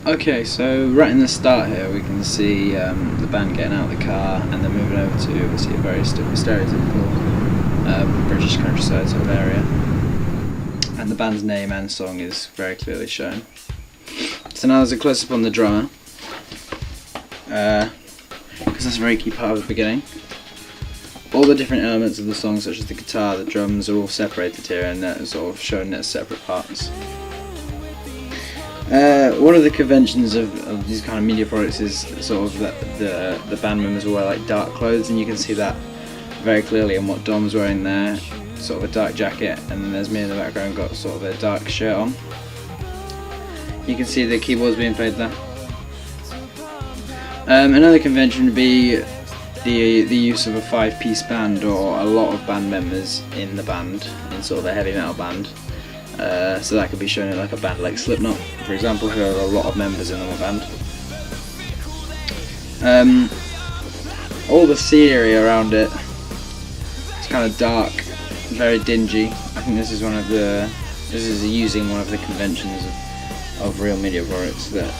Okay, so right in the start here we can see the band getting out of the car and then moving over to obviously a very stereotypical British countryside sort of area. And the band's name and song is very clearly shown. So now there's a close-up on the drummer, because that's a very key part of the beginning. All the different elements of the song, such as the guitar, the drums, are all separated here and they're sort of shown as separate parts. One of the conventions of these kind of media products is sort of that the band members will wear like dark clothes, and you can see that very clearly in what Dom's wearing there, sort of a dark jacket, and then there's me in the background got sort of a dark shirt on. You can see the keyboards being played there. Another convention would be the use of a 5-piece band, or a lot of band members in the band, in sort of a heavy metal band. So that could be shown in like a band like Slipknot, for example, who have a lot of members in the band. All the scenery around it, it's kind of dark, very dingy. I think this is using one of the conventions of real media products, that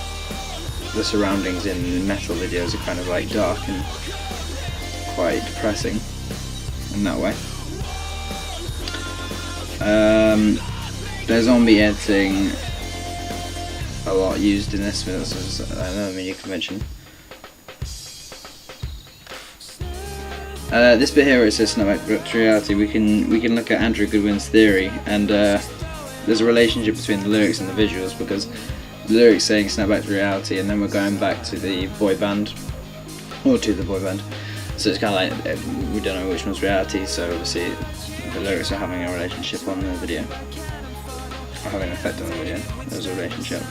the surroundings in metal videos are kind of like dark and quite depressing in that way. There's zombie editing a lot used in this, but this is another media convention. This bit here where it says Snap Back to Reality, we can look at Andrew Goodwin's theory, and there's a relationship between the lyrics and the visuals, because the lyrics saying Snap Back to Reality, and then we're going back to the boy band, or to the boy band. So it's kind of like we don't know which one's reality, so obviously the lyrics are having a relationship on the video, or having an effect on the video. There's a relationship.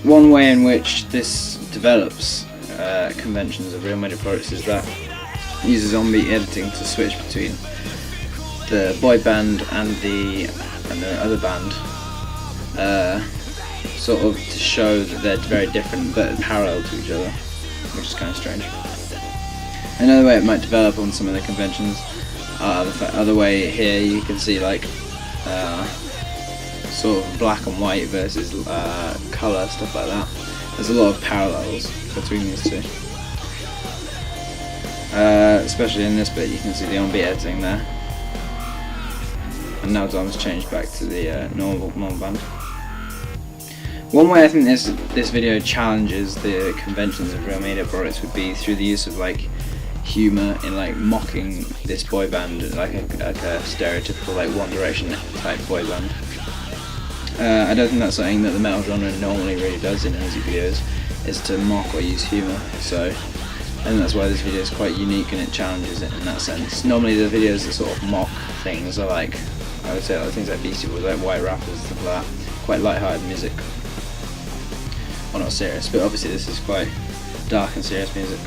One way in which this develops conventions of real media products is that it uses zombie editing to switch between the boy band and the other band, sort of to show that they're very different but parallel to each other, which is kind of strange. Another way it might develop on some of the conventions, the other way here you can see like sort of black and white versus colour, stuff like that. There's a lot of parallels between these two. Especially in this bit you can see the on-beat editing there. And now Dom's changed back to the normal band. One way I think this video challenges the conventions of real media products would be through the use of like humour in like mocking this boy band, like a stereotypical like One Direction type boy band. I don't think that's something that the metal genre normally really does in music videos, is to mock or use humour. So I think that's why this video is quite unique and it challenges it in that sense. Normally the videos that sort of mock things are like, I would say like things like Beastie Boys, like White Rappers, stuff like that. Quite light-hearted music. Well, not serious, but obviously this is quite dark and serious music.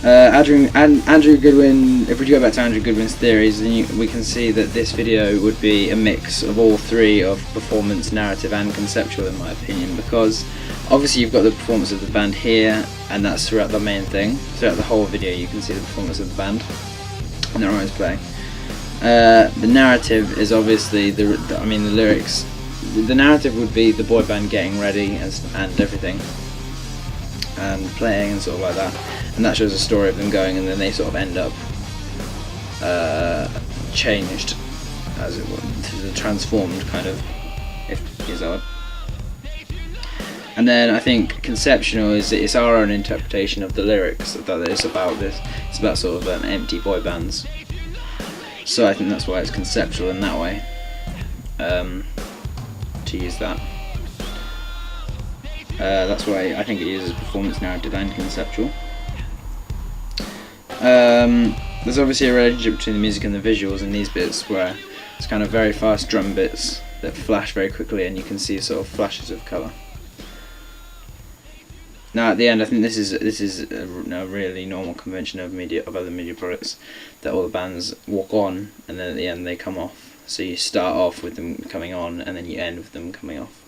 Andrew Goodwin, if we go back to Andrew Goodwin's theories, then we can see that this video would be a mix of all three, of performance, narrative and conceptual, in my opinion, because obviously you've got the performance of the band here, and that's throughout the main thing. Throughout the whole video you can see the performance of the band, and they're always playing. The narrative is obviously the lyrics. The narrative would be the boy band getting ready and everything, and playing and sort of like that, and that shows a story of them going, and then they sort of end up changed, as it were, transformed kind of, if is odd. And then I think conceptual is it's our own interpretation of the lyrics, that it's about sort of empty boy bands. So I think that's why it's conceptual in that way, to use that. That's why I think it uses performance, narrative and conceptual. There's obviously a relationship between the music and the visuals in these bits, where it's kind of very fast drum bits that flash very quickly and you can see sort of flashes of colour. Now at the end I think this is a really normal convention of other media products, that all the bands walk on and then at the end they come off. So you start off with them coming on and then you end with them coming off.